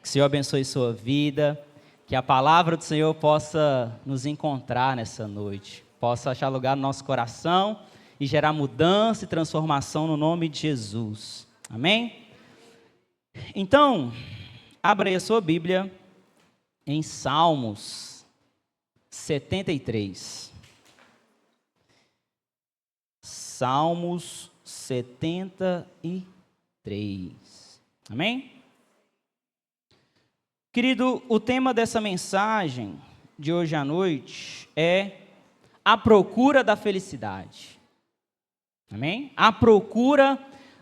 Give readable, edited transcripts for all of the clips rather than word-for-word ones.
Que o Senhor abençoe sua vida, que a palavra do Senhor possa nos encontrar nessa noite, possa achar lugar no nosso coração e gerar mudança e transformação no nome de Jesus. Amém? Então, abra aí a sua Bíblia em Salmos 73. Salmos 73. Amém? Querido, o tema dessa mensagem de hoje à noite é a procura da felicidade. Amém? A procura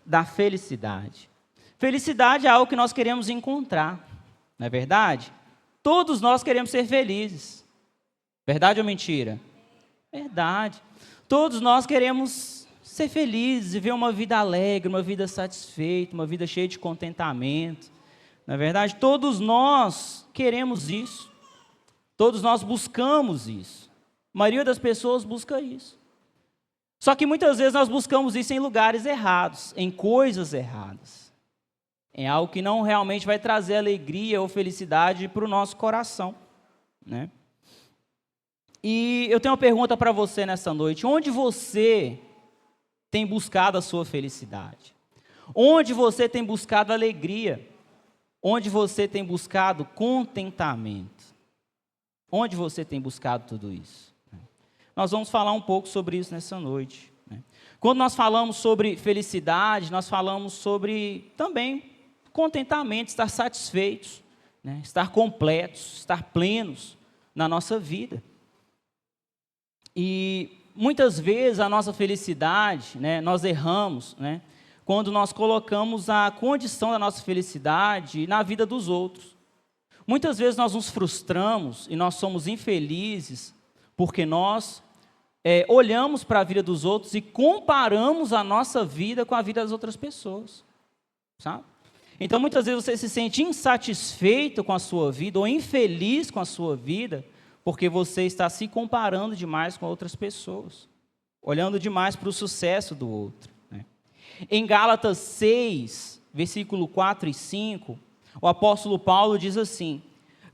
da felicidade. Felicidade é algo que nós queremos encontrar, não é verdade? Todos nós queremos ser felizes. Verdade ou mentira? Verdade. Todos nós queremos ser felizes, viver uma vida alegre, uma vida satisfeita, uma vida cheia de contentamento. Na verdade, todos nós queremos isso, todos nós buscamos isso, a maioria das pessoas busca isso. Só que muitas vezes nós buscamos isso em lugares errados, em coisas erradas, em algo que não realmente vai trazer alegria ou felicidade para o nosso coração, né? E eu tenho uma pergunta para você nessa noite: onde você tem buscado a sua felicidade? Onde você tem buscado alegria? Onde você tem buscado contentamento? Onde você tem buscado tudo isso? Nós vamos falar um pouco sobre isso nessa noite. Quando nós falamos sobre felicidade, nós falamos sobre também contentamento, estar satisfeitos, estar completos, estar plenos na nossa vida. E muitas vezes a nossa felicidade, nós erramos, quando nós colocamos a condição da nossa felicidade na vida dos outros. Muitas vezes nós nos frustramos e nós somos infelizes porque nós olhamos para a vida dos outros e comparamos a nossa vida com a vida das outras pessoas, sabe? Então, muitas vezes você se sente insatisfeito com a sua vida ou infeliz com a sua vida porque você está se comparando demais com outras pessoas, olhando demais para o sucesso do outro. Em Gálatas 6, versículo 4 e 5, o apóstolo Paulo diz assim: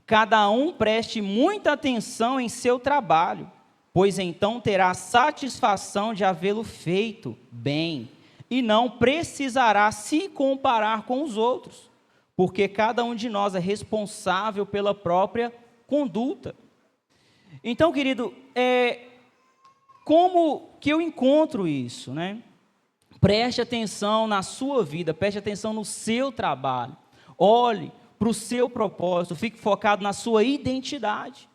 cada um preste muita atenção em seu trabalho, pois então terá satisfação de havê-lo feito bem, e não precisará se comparar com os outros, porque cada um de nós é responsável pela própria conduta. Então, querido, como que eu encontro isso, Preste atenção na sua vida, preste atenção no seu trabalho, olhe para o seu propósito, fique focado na sua identidade,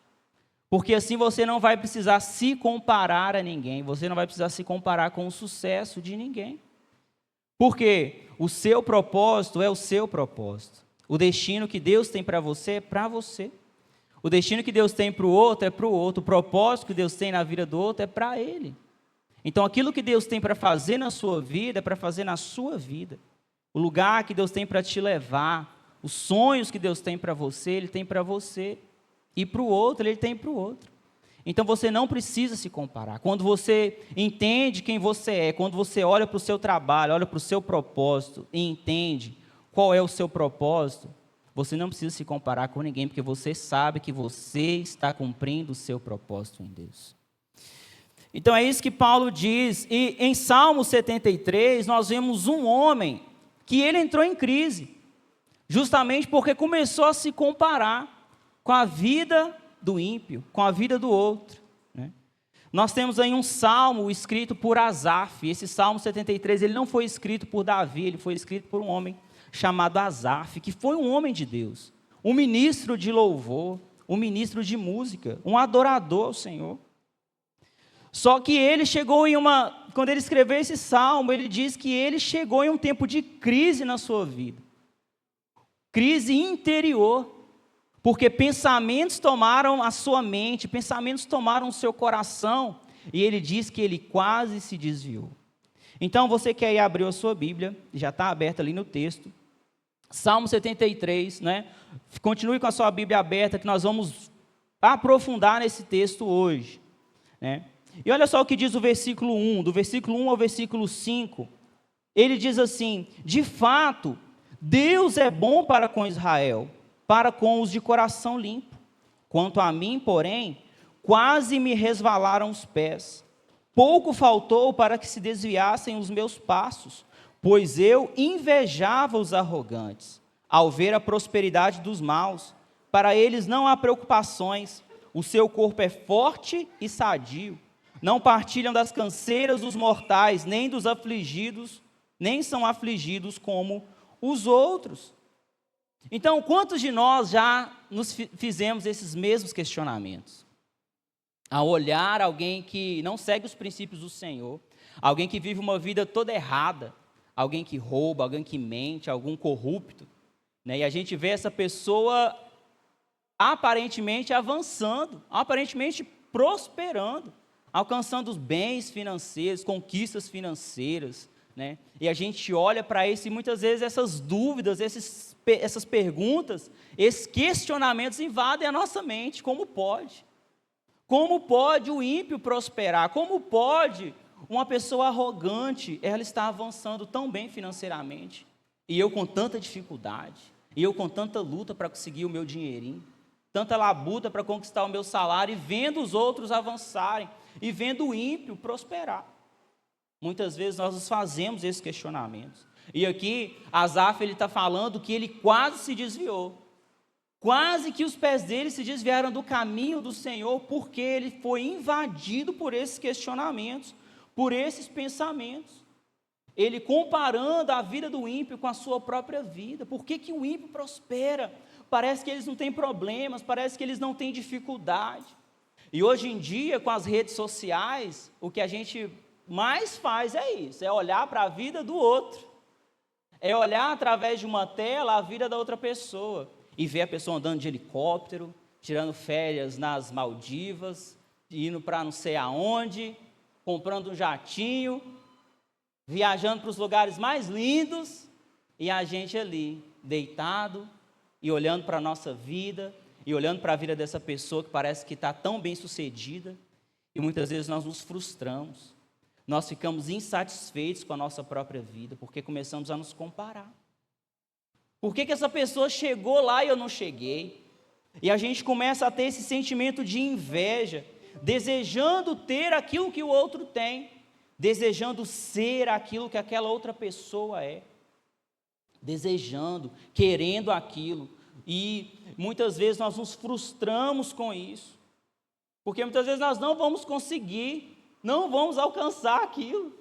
porque assim você não vai precisar se comparar a ninguém, você não vai precisar se comparar com o sucesso de ninguém, porque o seu propósito é o seu propósito, o destino que Deus tem para você é para você, o destino que Deus tem para o outro é para o outro, o propósito que Deus tem na vida do outro é para ele. Então, aquilo que Deus tem para fazer na sua vida, é para fazer na sua vida. O lugar que Deus tem para te levar, os sonhos que Deus tem para você, Ele tem para você. E para o outro, Ele tem para o outro. Então, você não precisa se comparar. Quando você entende quem você é, quando você olha para o seu trabalho, olha para o seu propósito e entende qual é o seu propósito, você não precisa se comparar com ninguém, porque você sabe que você está cumprindo o seu propósito em Deus. Então é isso que Paulo diz, e em Salmo 73 nós vemos um homem que ele entrou em crise, justamente porque começou a se comparar com a vida do ímpio, com a vida do outro. Nós temos aí um salmo escrito por Asaf, esse Salmo 73 ele não foi escrito por Davi, ele foi escrito por um homem chamado Asaf, que foi um homem de Deus, um ministro de louvor, um ministro de música, um adorador ao Senhor. Só que ele chegou quando ele escreveu esse salmo, ele diz que ele chegou em um tempo de crise na sua vida. Crise interior. Porque pensamentos tomaram a sua mente, pensamentos tomaram o seu coração, e ele diz que ele quase se desviou. Então, você que aí abriu a sua Bíblia, já está aberta ali no texto, Salmo 73, Continue com a sua Bíblia aberta, que nós vamos aprofundar nesse texto hoje, E olha só o que diz o versículo 1, do versículo 1 ao versículo 5. Ele diz assim: de fato, Deus é bom para com Israel, para com os de coração limpo. Quanto a mim, porém, quase me resvalaram os pés. Pouco faltou para que se desviassem os meus passos, pois eu invejava os arrogantes, ao ver a prosperidade dos maus. Para eles não há preocupações, o seu corpo é forte e sadio. Não partilham das canseiras dos mortais, nem dos afligidos, nem são afligidos como os outros. Então, quantos de nós já nos fizemos esses mesmos questionamentos? Ao olhar alguém que não segue os princípios do Senhor, alguém que vive uma vida toda errada, alguém que rouba, alguém que mente, algum corrupto, né? E a gente vê essa pessoa aparentemente avançando, aparentemente prosperando, alcançando os bens financeiros, conquistas financeiras, né? E a gente olha para isso e muitas vezes essas dúvidas, essas perguntas, esses questionamentos invadem a nossa mente. Como pode? Como pode o ímpio prosperar? Como pode uma pessoa arrogante, ela está avançando tão bem financeiramente? E eu com tanta dificuldade, e eu com tanta luta para conseguir o meu dinheirinho, tanta labuta para conquistar o meu salário, e vendo os outros avançarem, e vendo o ímpio prosperar. Muitas vezes nós nos fazemos esses questionamentos. E aqui, Asaf, ele está falando que ele quase se desviou. Quase que os pés dele se desviaram do caminho do Senhor, porque ele foi invadido por esses questionamentos, por esses pensamentos. Ele comparando a vida do ímpio com a sua própria vida. Por que que o ímpio prospera? Parece que eles não têm problemas, parece que eles não têm dificuldade. E hoje em dia, com as redes sociais, o que a gente mais faz é isso, é olhar para a vida do outro. É olhar através de uma tela a vida da outra pessoa. E ver a pessoa andando de helicóptero, tirando férias nas Maldivas, indo para não sei aonde, comprando um jatinho, viajando para os lugares mais lindos, e a gente ali, deitado, e olhando para a nossa vida, e olhando para a vida dessa pessoa que parece que está tão bem sucedida, e muitas vezes nós nos frustramos, nós ficamos insatisfeitos com a nossa própria vida, porque começamos a nos comparar. Por que que essa pessoa chegou lá e eu não cheguei? E a gente começa a ter esse sentimento de inveja, desejando ter aquilo que o outro tem, desejando ser aquilo que aquela outra pessoa é, desejando, querendo aquilo, e muitas vezes nós nos frustramos com isso, porque muitas vezes nós não vamos conseguir, não vamos alcançar aquilo,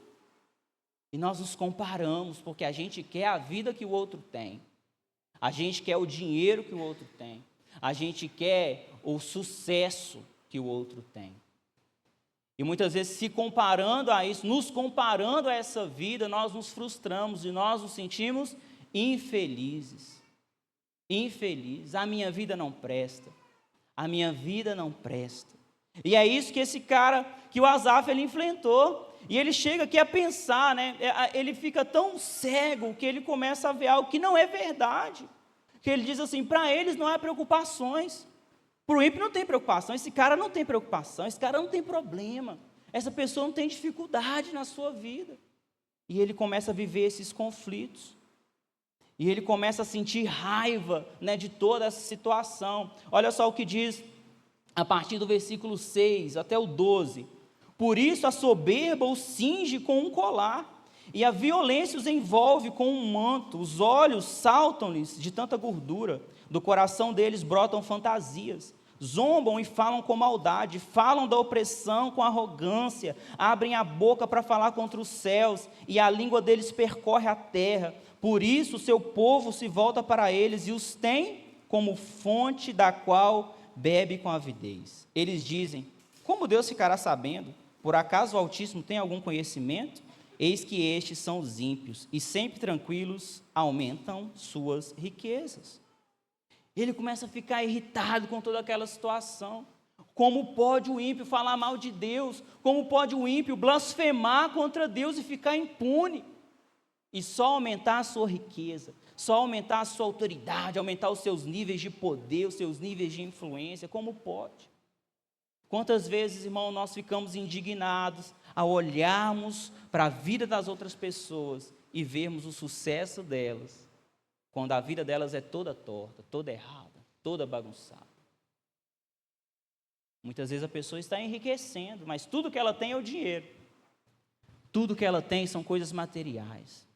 e nós nos comparamos, porque a gente quer a vida que o outro tem, a gente quer o dinheiro que o outro tem, a gente quer o sucesso que o outro tem. E muitas vezes, se comparando a isso, nos comparando a essa vida, nós nos frustramos e nós nos sentimos infelizes. Infelizes. A minha vida não presta. A minha vida não presta. E é isso que esse cara, que o Asaf, ele enfrentou. E ele chega aqui a pensar, né? Ele fica tão cego que ele começa a ver algo que não é verdade. Que ele diz assim, para eles não há preocupações. Para o ímpio não tem preocupação, esse cara não tem preocupação, esse cara não tem problema, essa pessoa não tem dificuldade na sua vida. E ele começa a viver esses conflitos. E ele começa a sentir raiva, né, de toda essa situação. Olha só o que diz a partir do versículo 6 até o 12. Por isso a soberba os cinge com um colar, e a violência os envolve com um manto. Os olhos saltam-lhes de tanta gordura, do coração deles brotam fantasias. Zombam e falam com maldade, falam da opressão com arrogância, abrem a boca para falar contra os céus, e a língua deles percorre a terra. Por isso o seu povo se volta para eles e os tem como fonte da qual bebe com avidez. Eles dizem, como Deus ficará sabendo? Por acaso o Altíssimo tem algum conhecimento? Eis que estes são os ímpios, e sempre tranquilos aumentam suas riquezas. Ele começa a ficar irritado com toda aquela situação. Como pode o ímpio falar mal de Deus? Como pode o ímpio blasfemar contra Deus e ficar impune? E só aumentar a sua riqueza, só aumentar a sua autoridade, aumentar os seus níveis de poder, os seus níveis de influência, como pode? Quantas vezes, irmão, nós ficamos indignados ao olharmos para a vida das outras pessoas e vermos o sucesso delas, quando a vida delas é toda torta, toda errada. toda bagunçada. Muitas vezes a pessoa está enriquecendo, mas tudo que ela tem é o dinheiro. Tudo que ela tem são coisas materiais.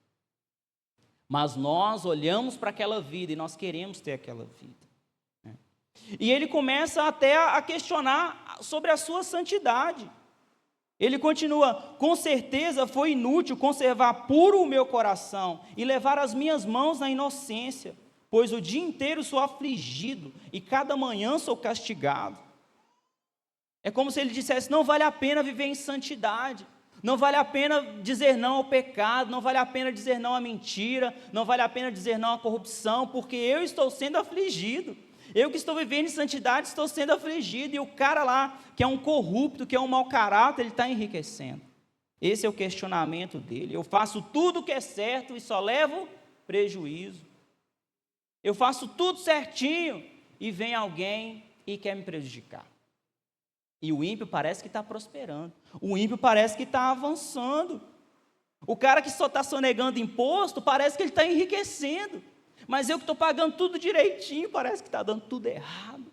Mas nós olhamos para aquela vida e nós queremos ter aquela vida. Né? E ele começa até a questionar sobre a sua santidade. Ele continua: com certeza foi inútil conservar puro o meu coração e levar as minhas mãos na inocência, pois o dia inteiro sou afligido e cada manhã sou castigado. É como se ele dissesse: não vale a pena viver em santidade, não vale a pena dizer não ao pecado, não vale a pena dizer não à mentira, não vale a pena dizer não à corrupção, porque eu estou sendo afligido. Eu que estou vivendo em santidade estou sendo afligido, e o cara lá, que é um corrupto, que é um mau caráter, ele está enriquecendo. Esse é o questionamento dele. Eu faço tudo o que é certo e só levo prejuízo. Eu faço tudo certinho e vem alguém e quer me prejudicar. E o ímpio parece que está prosperando. O ímpio parece que está avançando. O cara que só está sonegando imposto, parece que ele está enriquecendo. Mas eu que estou pagando tudo direitinho, parece que está dando tudo errado.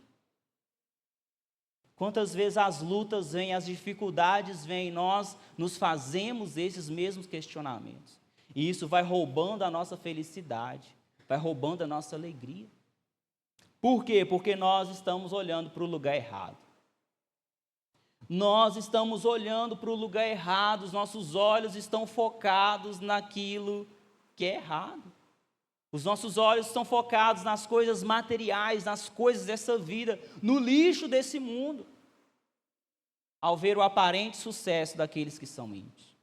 Quantas vezes as lutas vêm, as dificuldades vêm, e nós nos fazemos esses mesmos questionamentos. E isso vai roubando a nossa felicidade, vai roubando a nossa alegria. Por quê? Porque nós estamos olhando para o lugar errado. Nós estamos olhando para o lugar errado, os nossos olhos estão focados naquilo que é errado. Os nossos olhos estão focados nas coisas materiais, nas coisas dessa vida, no lixo desse mundo, ao ver o aparente sucesso daqueles que são ímpios.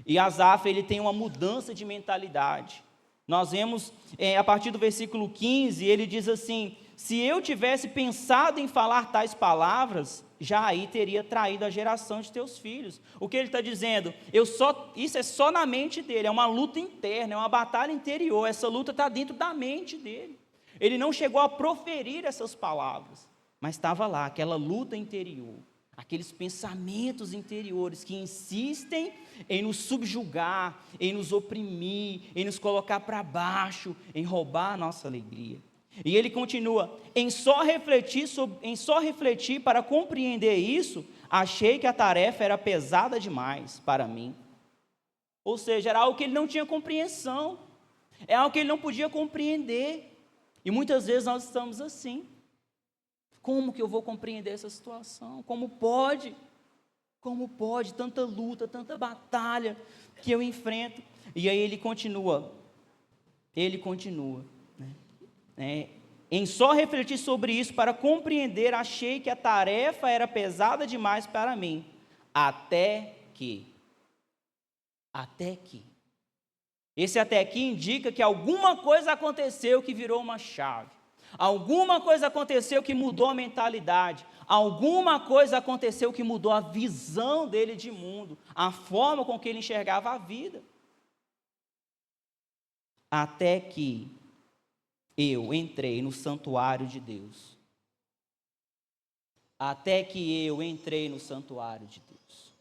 E Asaf, ele tem uma mudança de mentalidade. Nós vemos, a partir do versículo 15, ele diz assim: se eu tivesse pensado em falar tais palavras, já aí teria traído a geração de teus filhos. O que ele está dizendo? Isso é só na mente dele, é uma luta interna, é uma batalha interior, essa luta está dentro da mente dele. Ele não chegou a proferir essas palavras, mas estava lá, aquela luta interior, aqueles pensamentos interiores que insistem em nos subjugar, em nos oprimir, em nos colocar para baixo, em roubar a nossa alegria. E ele continua: em só refletir para compreender isso, achei que a tarefa era pesada demais para mim. Ou seja, era algo que ele não tinha compreensão, é algo que ele não podia compreender. E muitas vezes nós estamos assim: como que eu vou compreender essa situação? Como pode? Como pode? Tanta luta, tanta batalha que eu enfrento. E aí ele continua, em só refletir sobre isso para compreender, achei que a tarefa era pesada demais para mim, até que, esse até que indica que alguma coisa aconteceu que virou uma chave, alguma coisa aconteceu que mudou a mentalidade, alguma coisa aconteceu que mudou a visão dele de mundo, a forma com que ele enxergava a vida, até que eu entrei no santuário de Deus. Até que eu entrei no santuário de Deus.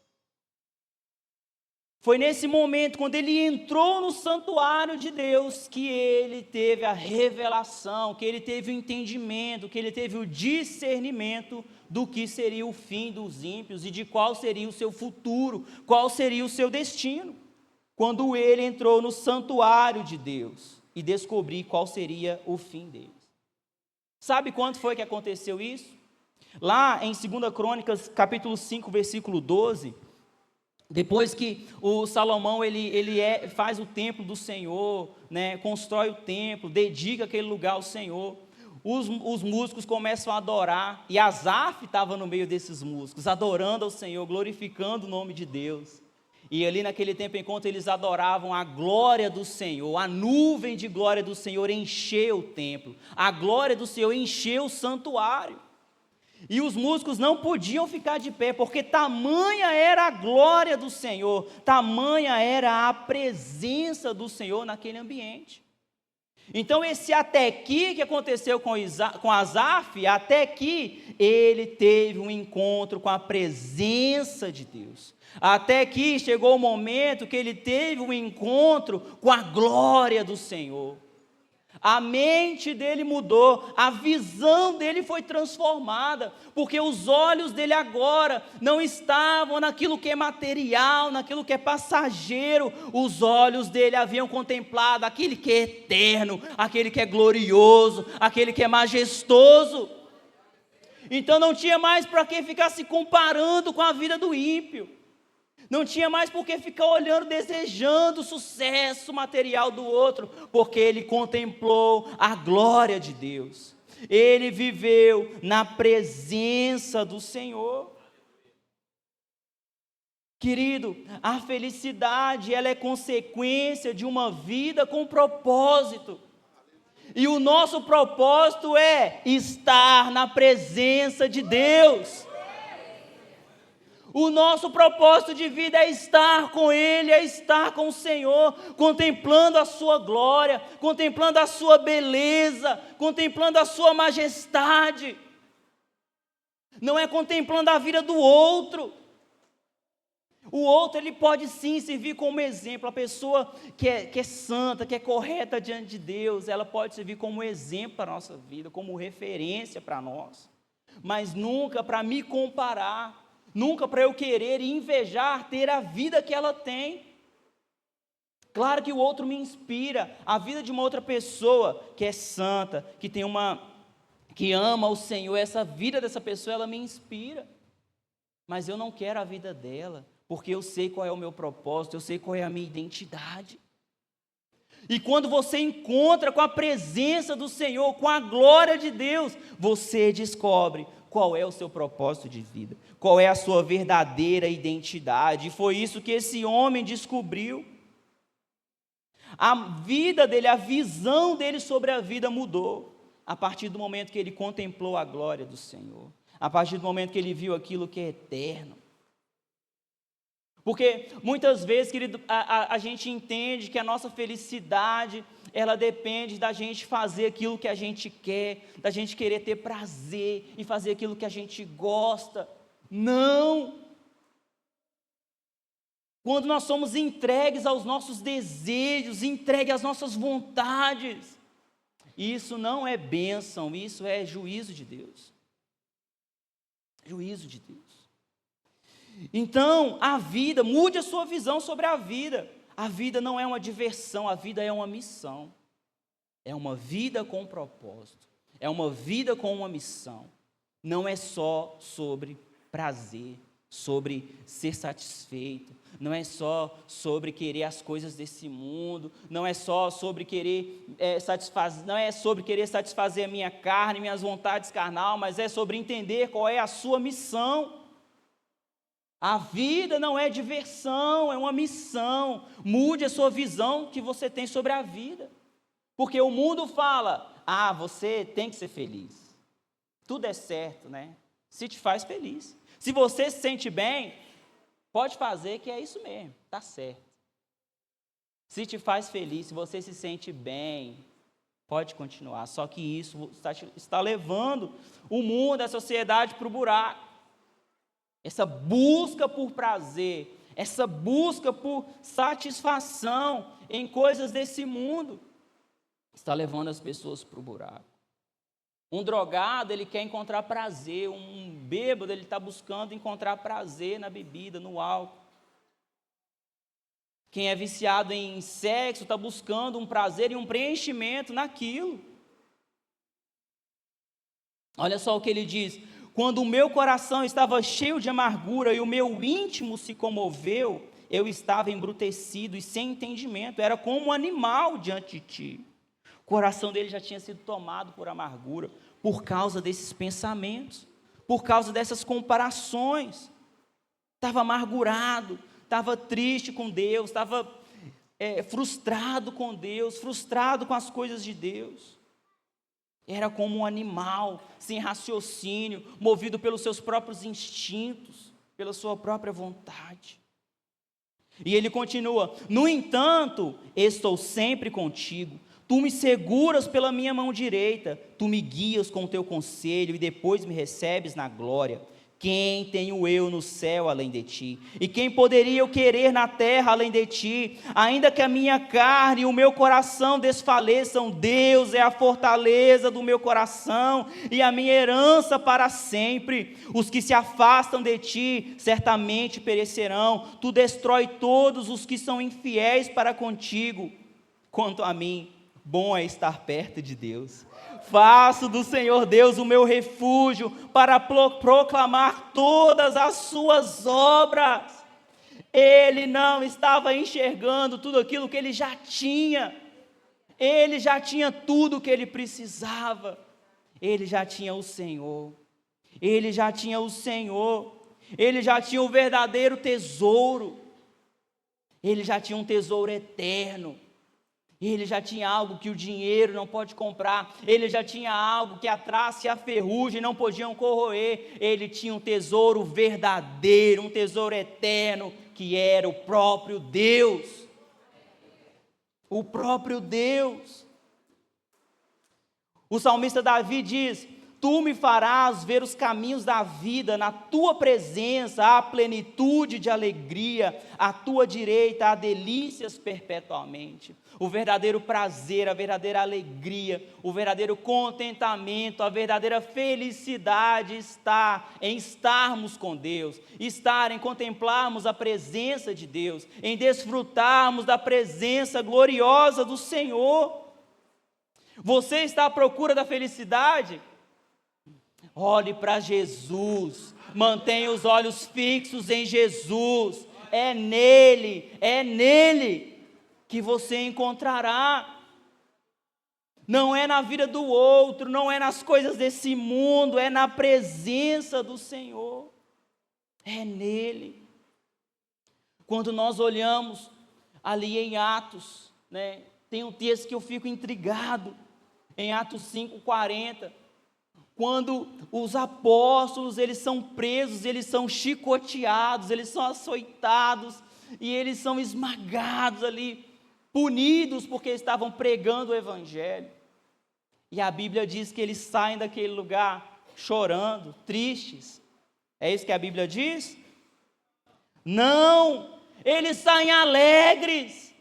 Foi nesse momento, quando ele entrou no santuário de Deus, que ele teve a revelação, que ele teve o entendimento, que ele teve o discernimento do que seria o fim dos ímpios e de qual seria o seu futuro, qual seria o seu destino. Quando ele entrou no santuário de Deus e descobrir qual seria o fim deles. Sabe quando foi que aconteceu isso? Lá em 2 Crônicas, capítulo 5, versículo 12, depois que o Salomão faz o templo do Senhor, né, constrói o templo, dedica aquele lugar ao Senhor, os músicos começam a adorar, e Asaf estava no meio desses músicos, adorando ao Senhor, glorificando o nome de Deus. E ali naquele tempo, enquanto eles adoravam, a glória do Senhor, a nuvem de glória do Senhor encheu o templo, a glória do Senhor encheu o santuário, e os músicos não podiam ficar de pé, porque tamanha era a glória do Senhor, tamanha era a presença do Senhor naquele ambiente. Então esse até que aconteceu com Asaf, até que ele teve um encontro com a presença de Deus, até que chegou o momento que ele teve um encontro com a glória do Senhor, A mente dele mudou, a visão dele foi transformada, porque os olhos dele agora não estavam naquilo que é material, naquilo que é passageiro. Os olhos dele haviam contemplado aquele que é eterno, aquele que é glorioso, aquele que é majestoso. Então não tinha mais para que ficar se comparando com a vida do ímpio. Não tinha mais por que ficar olhando, desejando o sucesso material do outro, porque ele contemplou a glória de Deus. Ele viveu na presença do Senhor. Querido, a felicidade, ela é consequência de uma vida com propósito. E o nosso propósito é estar na presença de Deus. O nosso propósito de vida é estar com Ele, é estar com o Senhor, contemplando a sua glória, contemplando a sua beleza, contemplando a sua majestade. Não é contemplando a vida do outro. O outro, ele pode sim servir como exemplo. A pessoa que é santa, que é correta diante de Deus, ela pode servir como exemplo para a nossa vida, como referência para nós. Mas nunca para me comparar. Nunca para eu querer e invejar ter a vida que ela tem. Claro que o outro me inspira, a vida de uma outra pessoa que é santa, que ama o Senhor, essa vida dessa pessoa, ela me inspira. Mas eu não quero a vida dela, porque eu sei qual é o meu propósito, eu sei qual é a minha identidade. E quando você encontra com a presença do Senhor, com a glória de Deus, você descobre qual é o seu propósito de vida, qual é a sua verdadeira identidade. E foi isso que esse homem descobriu. A vida dele, a visão dele sobre a vida mudou, a partir do momento que ele contemplou a glória do Senhor, a partir do momento que ele viu aquilo que é eterno. Porque muitas vezes, querido, a gente entende que a nossa felicidade, ela depende da gente fazer aquilo que a gente quer, da gente querer ter prazer em fazer aquilo que a gente gosta. Não! Quando nós somos entregues aos nossos desejos, entregues às nossas vontades, isso não é bênção, isso é juízo de Deus. Juízo de Deus. Então, a vida, mude a sua visão sobre a vida. A vida não é uma diversão, a vida é uma missão. É uma vida com um propósito. É uma vida com uma missão. Não é só sobre prazer, sobre ser satisfeito. Não é só sobre querer as coisas desse mundo. Não é só sobre querer satisfazer, não é sobre querer satisfazer a minha carne, minhas vontades carnal, mas é sobre entender qual é a sua missão. A vida não é diversão, é uma missão. Mude a sua visão que você tem sobre a vida. Porque o mundo fala, você tem que ser feliz. Tudo é certo, né? Se te faz feliz. Se você se sente bem, pode fazer que é isso mesmo, está certo. Se te faz feliz, se você se sente bem, pode continuar. Só que isso está levando o mundo, a sociedade para o buraco. Essa busca por prazer, essa busca por satisfação em coisas desse mundo, está levando as pessoas para o buraco. Um drogado, ele quer encontrar prazer, um bêbado, ele está buscando encontrar prazer na bebida, no álcool. Quem é viciado em sexo está buscando um prazer e um preenchimento naquilo. Olha só o que ele diz: quando o meu coração estava cheio de amargura e o meu íntimo se comoveu, eu estava embrutecido e sem entendimento, era como um animal diante de ti. O coração dele já tinha sido tomado por amargura, por causa desses pensamentos, por causa dessas comparações. Estava amargurado, estava triste com Deus, estava frustrado com Deus, frustrado com as coisas de Deus. Era como um animal, sem raciocínio, movido pelos seus próprios instintos, pela sua própria vontade. E ele continua: no entanto, estou sempre contigo, tu me seguras pela minha mão direita, tu me guias com o teu conselho e depois me recebes na glória. Quem tenho eu no céu além de ti? E quem poderia eu querer na terra além de ti? Ainda que a minha carne e o meu coração desfaleçam, Deus é a fortaleza do meu coração e a minha herança para sempre. Os que se afastam de ti certamente perecerão. Tu destrói todos os que são infiéis para contigo. Quanto a mim, bom é estar perto de Deus. Faço do Senhor Deus o meu refúgio para proclamar todas as suas obras. Ele não estava enxergando tudo aquilo que ele já tinha. Ele já tinha tudo o que ele precisava. Ele já tinha o Senhor. Ele já tinha o Senhor. Ele já tinha o verdadeiro tesouro. Ele já tinha um tesouro eterno. Ele já tinha algo que o dinheiro não pode comprar. Ele já tinha algo que a traça e a ferrugem não podiam corroer. Ele tinha um tesouro verdadeiro, um tesouro eterno, que era o próprio Deus. O próprio Deus. O salmista Davi diz: tu me farás ver os caminhos da vida, na tua presença há plenitude de alegria, à tua direita há delícias perpetuamente. O verdadeiro prazer, a verdadeira alegria, o verdadeiro contentamento, a verdadeira felicidade está em estarmos com Deus, em contemplarmos a presença de Deus, em desfrutarmos da presença gloriosa do Senhor. Você está à procura da felicidade? Olhe para Jesus, mantenha os olhos fixos em Jesus, é nele que você encontrará. Não é na vida do outro, não é nas coisas desse mundo, é na presença do Senhor, é nele. Quando nós olhamos ali em Atos, tem um texto que eu fico intrigado, em Atos 5:40, quando os apóstolos, eles são presos, eles são chicoteados, eles são açoitados, e eles são esmagados ali, punidos porque estavam pregando o Evangelho. E a Bíblia diz que eles saem daquele lugar chorando, tristes. É isso que a Bíblia diz? Não, eles saem alegres,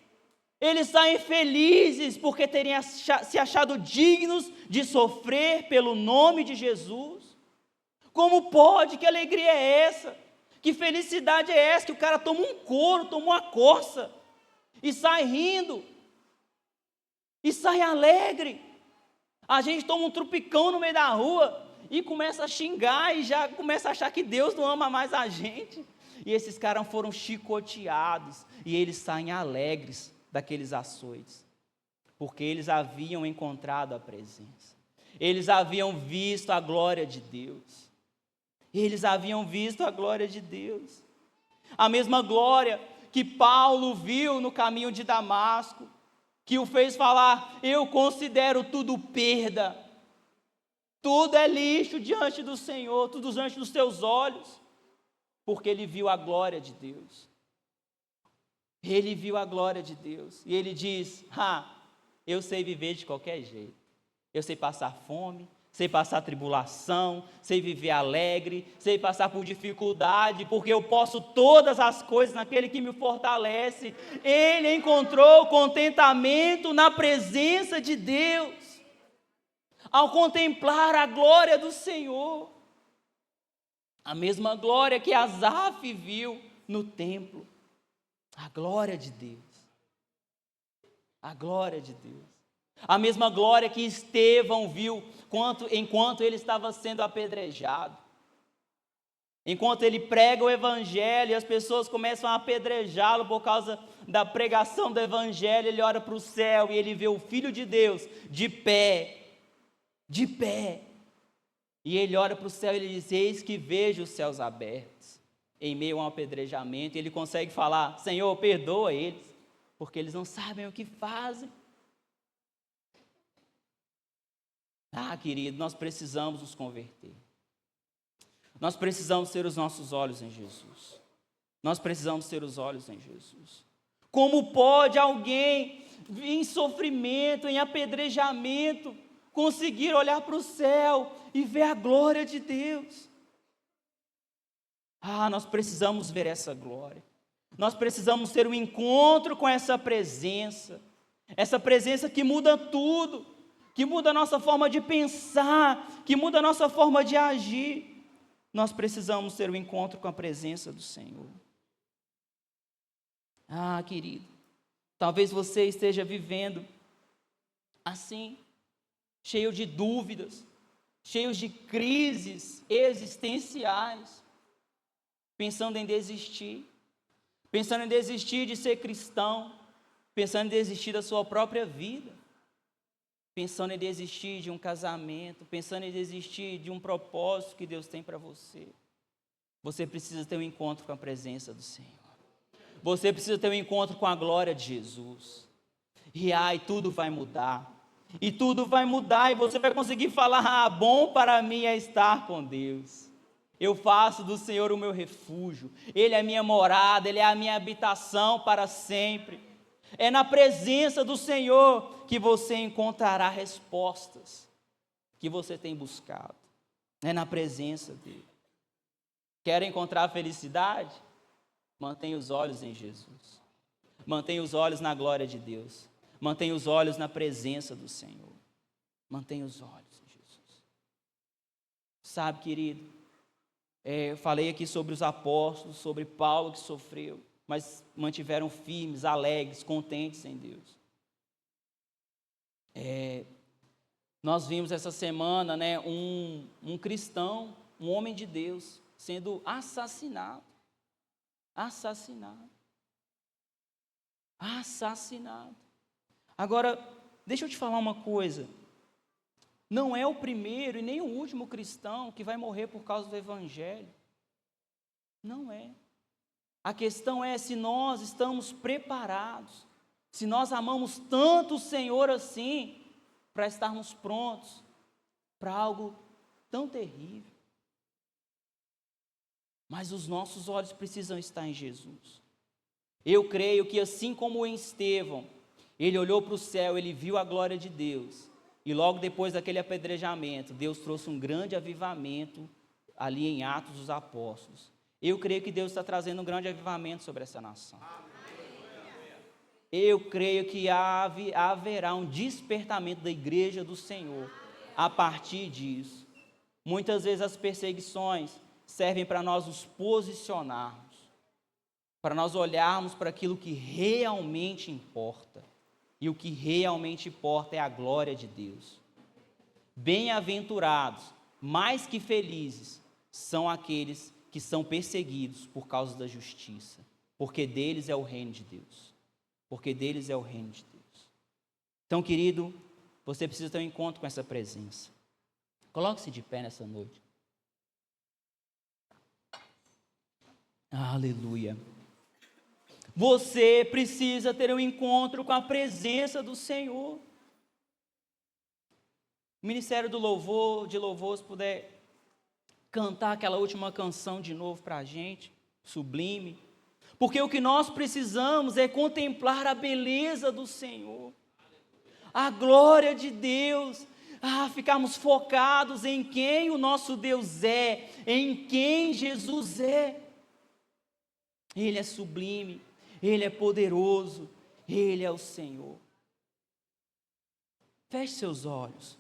eles saem felizes porque terem se achado dignos de sofrer pelo nome de Jesus. Como pode? Que alegria é essa? Que felicidade é essa? Que o cara toma um couro, toma uma coça e sai rindo, e sai alegre. A gente toma um trupicão no meio da rua e começa a xingar, e já começa a achar que Deus não ama mais a gente. E esses caras foram chicoteados, e eles saem alegres daqueles açoites, porque eles haviam encontrado a presença, eles haviam visto a glória de Deus, eles haviam visto a glória de Deus, a mesma glória que Paulo viu no caminho de Damasco, que o fez falar: eu considero tudo perda, tudo é lixo diante do Senhor, tudo diante dos teus olhos, porque ele viu a glória de Deus. Ele viu a glória de Deus, e ele diz: eu sei viver de qualquer jeito, eu sei passar fome, sei passar tribulação, sei viver alegre, sei passar por dificuldade, porque eu posso todas as coisas naquele que me fortalece. Ele encontrou contentamento na presença de Deus, ao contemplar a glória do Senhor, a mesma glória que Asaf viu no templo, a glória de Deus, a glória de Deus, a mesma glória que Estevão viu enquanto ele estava sendo apedrejado, enquanto ele prega o Evangelho e as pessoas começam a apedrejá-lo por causa da pregação do Evangelho. Ele olha para o céu e ele vê o Filho de Deus de pé, e ele olha para o céu e ele diz: eis que vejo os céus abertos, em meio a um apedrejamento, e ele consegue falar: Senhor, perdoa eles, porque eles não sabem o que fazem. Querido, nós precisamos nos converter, nós precisamos ter os nossos olhos em Jesus, nós precisamos ter os olhos em Jesus. Como pode alguém em sofrimento, em apedrejamento, conseguir olhar para o céu e ver a glória de Deus? Nós precisamos ver essa glória. Nós precisamos ter um encontro com essa presença que muda tudo, que muda a nossa forma de pensar, que muda a nossa forma de agir. Nós precisamos ter um encontro com a presença do Senhor. Querido, talvez você esteja vivendo assim, cheio de dúvidas, cheio de crises existenciais, pensando em desistir de ser cristão, pensando em desistir da sua própria vida, pensando em desistir de um casamento, pensando em desistir de um propósito que Deus tem para você. Você precisa ter um encontro com a presença do Senhor. Você precisa ter um encontro com a glória de Jesus. E tudo vai mudar. E tudo vai mudar e você vai conseguir falar: bom para mim é estar com Deus. Eu faço do Senhor o meu refúgio. Ele é a minha morada, Ele é a minha habitação para sempre. É na presença do Senhor que você encontrará respostas que você tem buscado. É na presença dEle. Quer encontrar felicidade? Mantenha os olhos em Jesus. Mantenha os olhos na glória de Deus. Mantenha os olhos na presença do Senhor. Mantenha os olhos em Jesus. Sabe, querido, eu falei aqui sobre os apóstolos, sobre Paulo que sofreu, mas mantiveram firmes, alegres, contentes em Deus. Nós vimos essa semana, um cristão, um homem de Deus, sendo assassinado. Agora, deixa eu te falar uma coisa. Não é o primeiro e nem o último cristão que vai morrer por causa do Evangelho. Não é. A questão é se nós estamos preparados, se nós amamos tanto o Senhor assim, para estarmos prontos para algo tão terrível. Mas os nossos olhos precisam estar em Jesus. Eu creio que assim como em Estevão, ele olhou para o céu, ele viu a glória de Deus. E logo depois daquele apedrejamento, Deus trouxe um grande avivamento ali em Atos dos Apóstolos. Eu creio que Deus está trazendo um grande avivamento sobre essa nação. Eu creio que haverá um despertamento da igreja do Senhor a partir disso. Muitas vezes as perseguições servem para nós nos posicionarmos, para nós olharmos para aquilo que realmente importa. E o que realmente importa é a glória de Deus. Bem-aventurados, mais que felizes, são aqueles que são perseguidos por causa da justiça, porque deles é o reino de Deus. Porque deles é o reino de Deus. Então, querido, você precisa ter um encontro com essa presença. Coloque-se de pé nessa noite. Aleluia. Você precisa ter um encontro com a presença do Senhor. O Ministério de Louvor, se puder cantar aquela última canção de novo para a gente, sublime. Porque o que nós precisamos é contemplar a beleza do Senhor, a glória de Deus, ficarmos focados em quem o nosso Deus é, em quem Jesus é. Ele é sublime, Ele é poderoso, Ele é o Senhor. Feche seus olhos.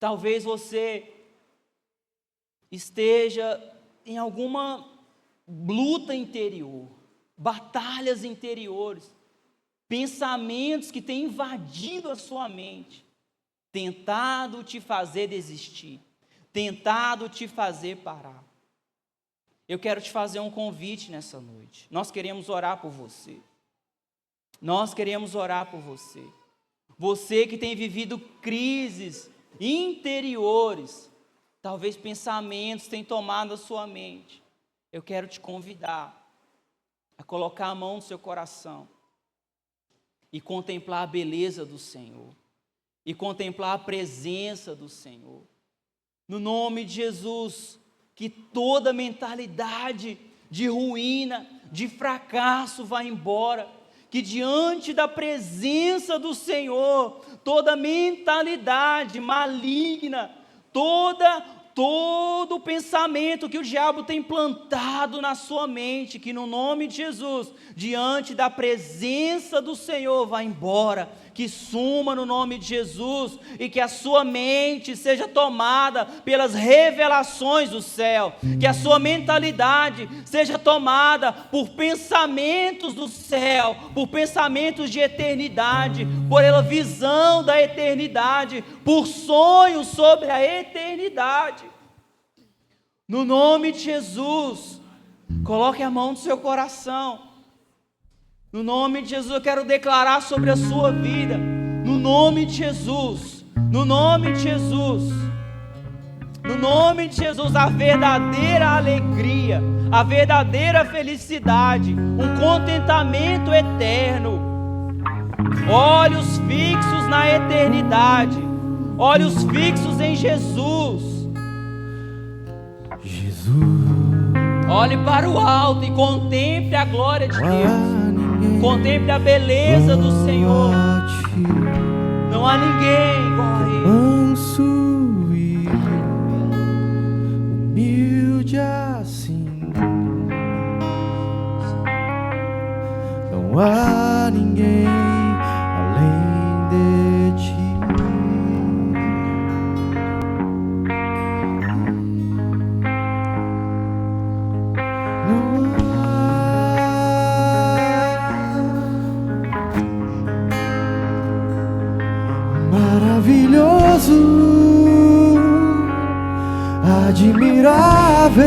Talvez você esteja em alguma luta interior, batalhas interiores, pensamentos que têm invadido a sua mente, tentado te fazer desistir, tentado te fazer parar. Eu quero te fazer um convite nessa noite. Nós queremos orar por você. Nós queremos orar por você. Você que tem vivido crises interiores, talvez pensamentos tenham tomado a sua mente. Eu quero te convidar a colocar a mão no seu coração e contemplar a beleza do Senhor, e contemplar a presença do Senhor. No nome de Jesus, que toda mentalidade de ruína, de fracasso vá embora, que diante da presença do Senhor, toda mentalidade maligna, todo pensamento que o diabo tem plantado na sua mente, que no nome de Jesus, diante da presença do Senhor, vá embora, que suma no nome de Jesus, e que a sua mente seja tomada pelas revelações do céu, que a sua mentalidade seja tomada por pensamentos do céu, por pensamentos de eternidade, por ela visão da eternidade, por sonhos sobre a eternidade. No nome de Jesus, coloque a mão no seu coração. No nome de Jesus, eu quero declarar sobre a sua vida. No nome de Jesus, no nome de Jesus, no nome de Jesus, a verdadeira alegria, a verdadeira felicidade, um contentamento eterno, olhos fixos na eternidade, olhos fixos em Jesus. Olhe para o alto e contemple a glória de Deus, contemple a beleza do Senhor. Não há ninguém igual a Ele. Manso e humilde assim, não há ninguém além de ti. Maravilhoso, admirável,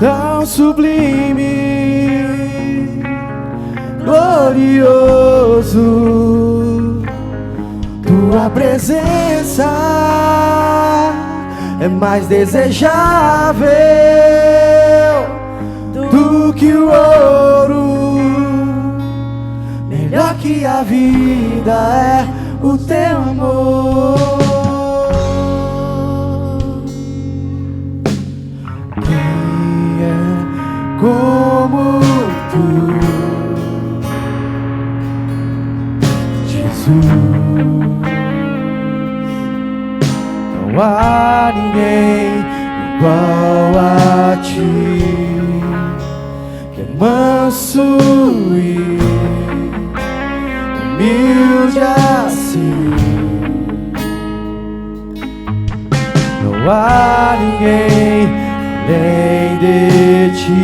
tão sublime, glorioso. Tua presença é mais desejável do que o ouro. Melhor que a vida é o teu amor. Quem é como tu, Jesus? Não há ninguém igual a ti, que é manso e humilde assim. Não há ninguém além de ti.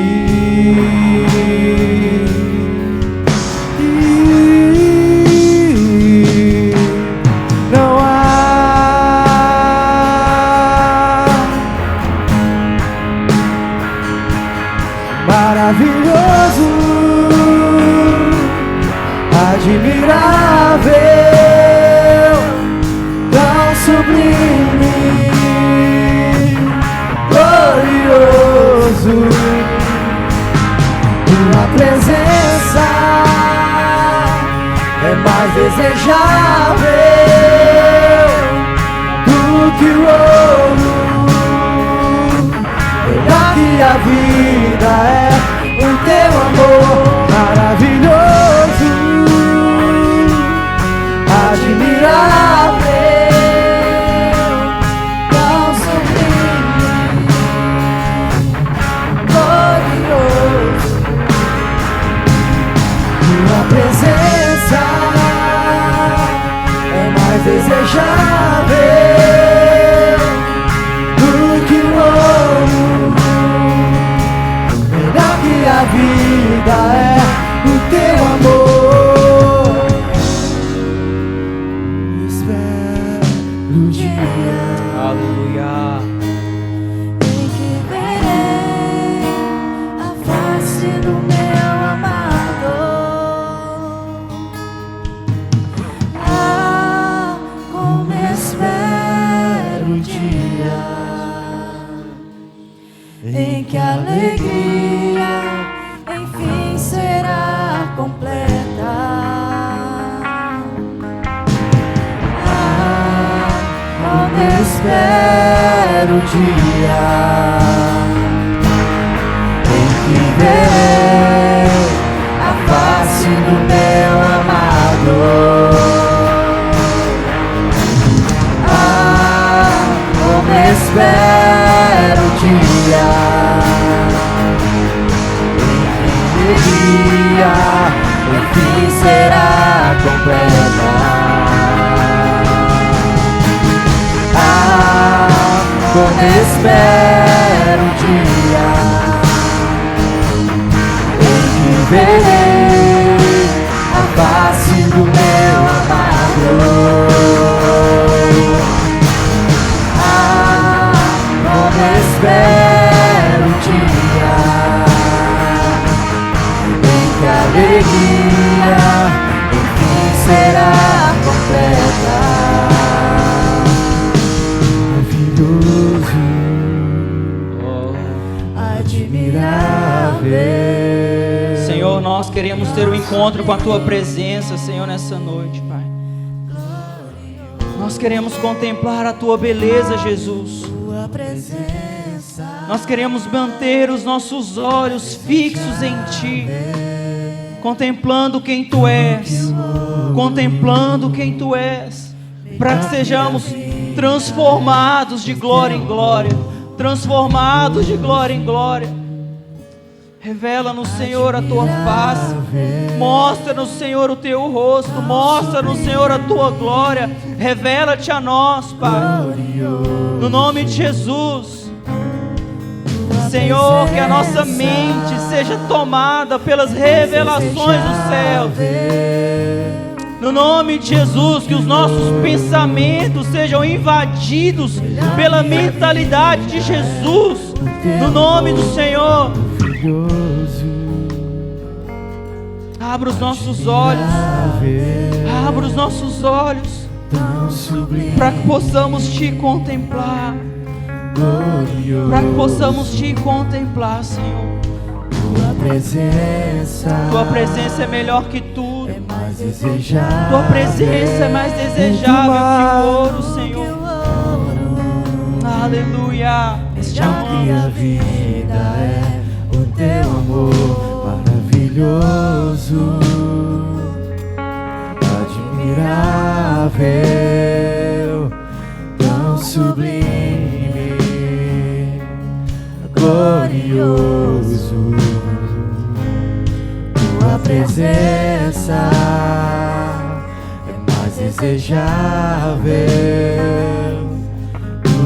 Não há maravilhoso, admirável, tão sublime, glorioso. Tua presença é mais desejável do que o ouro. Melhor que a vida é o teu amor. Maravilhoso, admirável, tão sublime, glorioso. Tua presença é mais desejável do que o ouro. Melhor que a vida é o teu amor. Espero o dia, Aleluia. em que verei a face do meu amado. Ah, como espero o dia em que a alegria enfim será completa. Como espero o dia em que verei a face do meu amado. Ah, como espero o dia em que verei a face do meu amado. Como espero o dia em que a alegria enfim será completa. Admirável. Senhor, nós queremos ter um encontro com a Tua presença, Senhor, nessa noite, Pai. Nós queremos contemplar a Tua beleza, Jesus. Nós queremos manter os nossos olhos fixos em Ti, contemplando quem Tu és, contemplando quem Tu és, para que sejamos transformados de glória em glória, transformados de glória em glória. Revela-nos, Senhor, a Tua face, mostra-nos, Senhor, o Teu rosto, mostra-nos, Senhor, a Tua glória, revela-te a nós, Pai, no nome de Jesus. Senhor, que a nossa mente seja tomada pelas revelações do céu. No nome de Jesus, que os nossos pensamentos sejam invadidos pela mentalidade de Jesus. No nome do Senhor. Abra os nossos olhos. Abra os nossos olhos para que possamos Te contemplar. Para que possamos Te contemplar, Senhor. Tua presença é melhor que tudo. Tua presença é mais desejável que o ouro, Senhor. Aleluia. Te amamos. A vida é o Teu amor maravilhoso, admirável, tão sublime, glorioso. Tua presença é mais desejável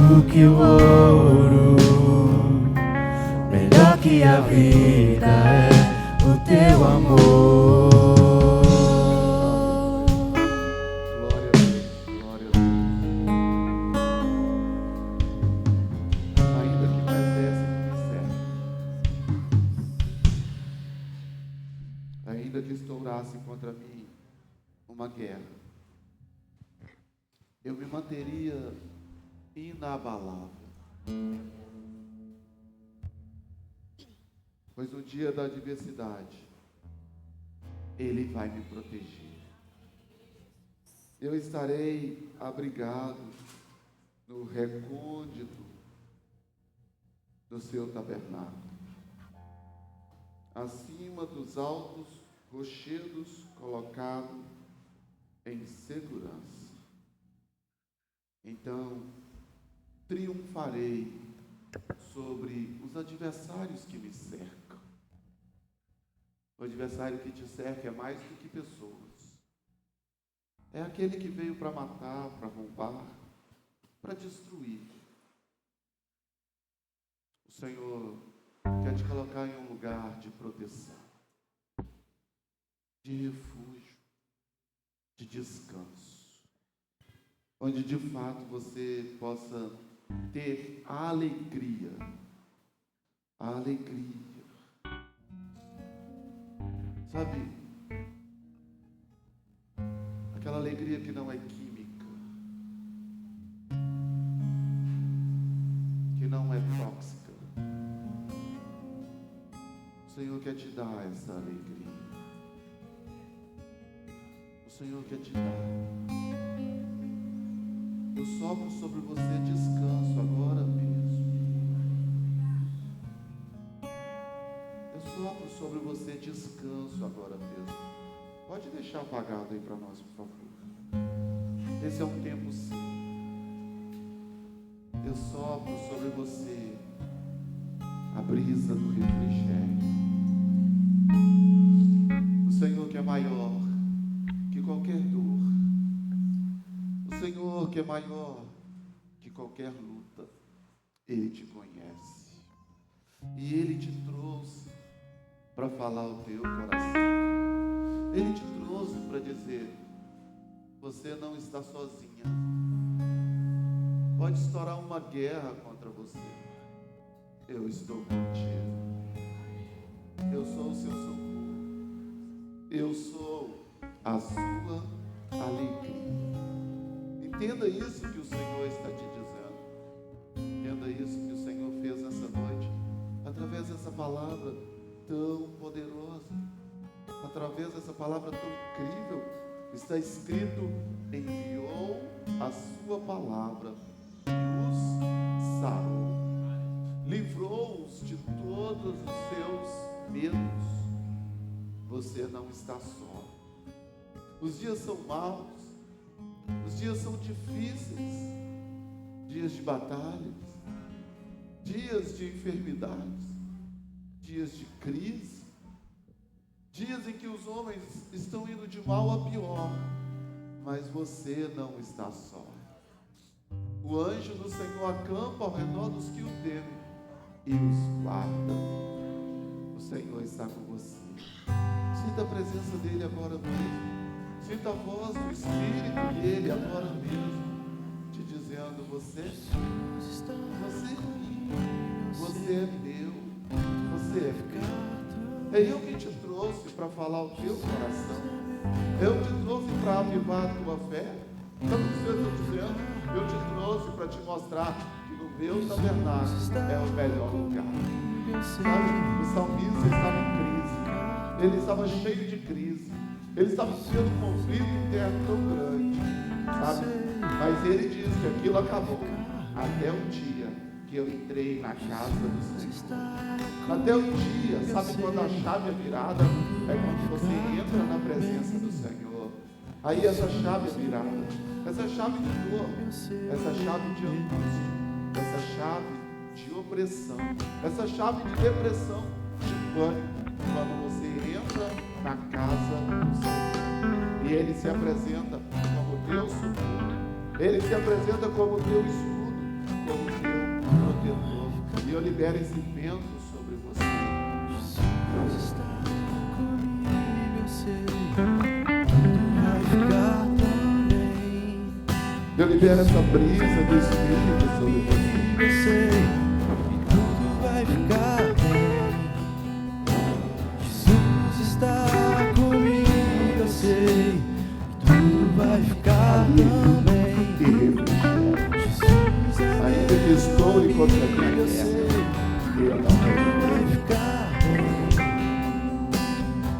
do que o ouro, melhor que a vida é o Teu amor. Glória a Deus. Ainda que me exército me cerque, ainda que estourasse contra mim uma guerra, eu me manteria inabalável, pois no dia da adversidade Ele vai me proteger. Eu estarei abrigado no recôndito do Seu tabernáculo, acima dos altos rochedos, colocado em segurança. Então triunfarei sobre os adversários que me cercam. O adversário que te cerca é mais do que pessoas. É aquele que veio para matar, para roubar, para destruir. O Senhor quer te colocar em um lugar de proteção, de refúgio, de descanso, onde de fato você possa ter a alegria, sabe, aquela alegria que não é química, que não é tóxica. O Senhor quer te dar essa alegria, o Senhor quer te dar. Eu sopro sobre você descanso agora mesmo. Eu sopro sobre você descanso agora mesmo. Pode deixar apagado aí para nós, por favor. Esse é um tempo sim. Eu sopro sobre você a brisa do refrigério. O Senhor que é maior que qualquer dor. O Senhor que é maior que qualquer luta. Ele te conhece. E Ele te trouxe para falar o teu coração. Ele te trouxe para dizer: você não está sozinha. Pode estourar uma guerra contra você. Eu estou contigo. Eu sou o seu socorro. Eu sou a sua alegria. Entenda isso que o Senhor está te dizendo. Entenda isso que o Senhor fez nessa noite, através dessa palavra tão poderosa, através dessa palavra tão incrível. Está escrito: enviou a sua palavra e os sarou, livrou-os de todos os seus medos. Você não está só. Os dias são maus, os dias são difíceis, dias de batalhas, dias de enfermidades, dias de crise, dias em que os homens estão indo de mal a pior, mas você não está só. O anjo do Senhor acampa ao redor dos que o temem e os guarda. O Senhor está com você. Sinta a presença dele agora mesmo. Sinta a voz do Espírito dele agora mesmo, te dizendo: você é minha, você é meu, você é meu. É eu que te trouxe para falar o teu coração. Eu te trouxe para avivar a tua fé. Sabe o que eu estou dizendo? Eu te trouxe para te mostrar que no meu tabernáculo é o melhor lugar. Sabe, o salmista estava em crise. Ele estava cheio de crise. Ele estava sendo um conflito interno tão grande, sabe? Mas ele diz que aquilo acabou até o dia que eu entrei na casa do Senhor. Até o dia, sabe quando a chave é virada? É quando você entra na presença do Senhor. Aí essa chave é virada, essa chave de dor, essa chave de angústia, essa chave de opressão, essa chave de depressão, de pânico, quando você entra na casa do Senhor. E Ele se apresenta como teu socorro, Ele se apresenta como teu escudo, como teu protetor. E eu libero esse vento sobre você. Jesus está comigo, eu sei, tudo vai ficar tão bem. Eu libero essa brisa do Espírito sobre você. Eu sei, e tudo vai ficar bem. Jesus está comigo, eu sei, e tudo vai ficar tão bem. Ainda que estou e contra a minha guerra, eu não vai ficar bem.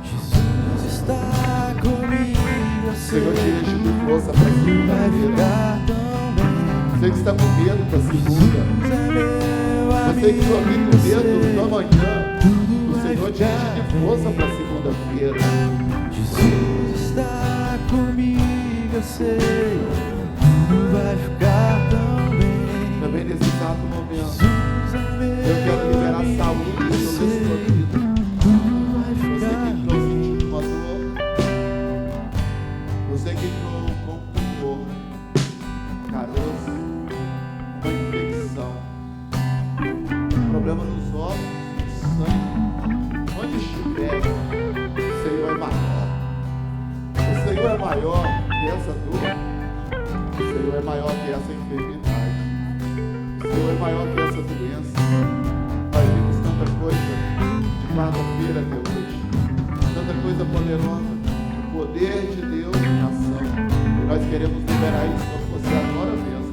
Jesus está comigo, eu sei, Senhor, te enche de força para tudo vai segunda-feira. ficar tão bem. Você que está com medo para segunda, você que está com medo da manhã, o Senhor te enche de força para segunda-feira. Jesus está comigo, eu sei, tudo vai ficar tão bem. Também nesse exato momento, eu quero liberar saúde sobre a sua vida. Você que entrou sentindo uma dor, você que entrou com tumor, caroço, uma infecção, problema nos ossos, no sangue, onde estiver, o Senhor é maior. O Senhor é maior que essa dor, o Senhor é maior que essa enfermidade. O Senhor é maior que essa doença. Nós vimos tanta coisa de quarta-feira até hoje, tanta coisa poderosa, o poder de Deus em ação. E nós queremos liberar isso sobre você agora mesmo.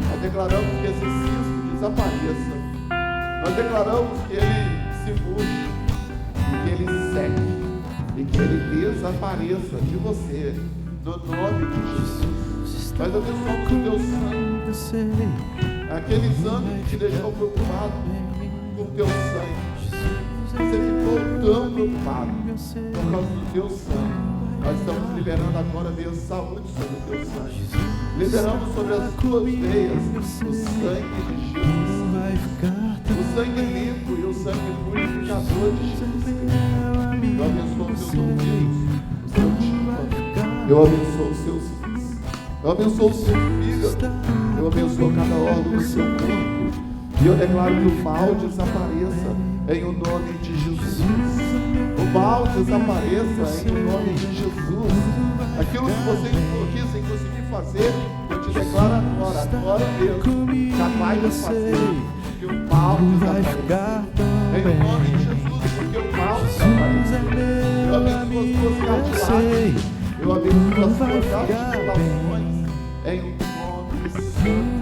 Nós declaramos que esse cisto desapareça. Nós declaramos que ele se murche, que ele seque e que ele desapareça de você, no nome de Jesus. Nós abençoamos o teu sangue, aquele exame que te deixou preocupado com o teu sangue. Você ficou tão preocupado por causa do teu sangue. Nós estamos liberando agora meio saúde sobre o teu sangue. Liberamos sobre as tuas veias o sangue de Jesus. O sangue limpo e o sangue purificador de Jesus. Eu abençoo os seus ouvidos, o seu tímpano. Eu abençoo os seus rins. Eu abençoo o seu fígado. Eu abençoo cada órgão do seu corpo. E eu declaro que o mal desapareça em o nome de Jesus. O mal desapareça em o nome de Jesus. Aquilo que você quis sem conseguir fazer, eu te declaro agora mesmo, capaz de fazer, que o mal desapareça. Em o nome de Jesus, porque o mal desapareça. Eu abençoo as suas cartilhagens, eu abençoo as suas articulações, em o nome de Jesus.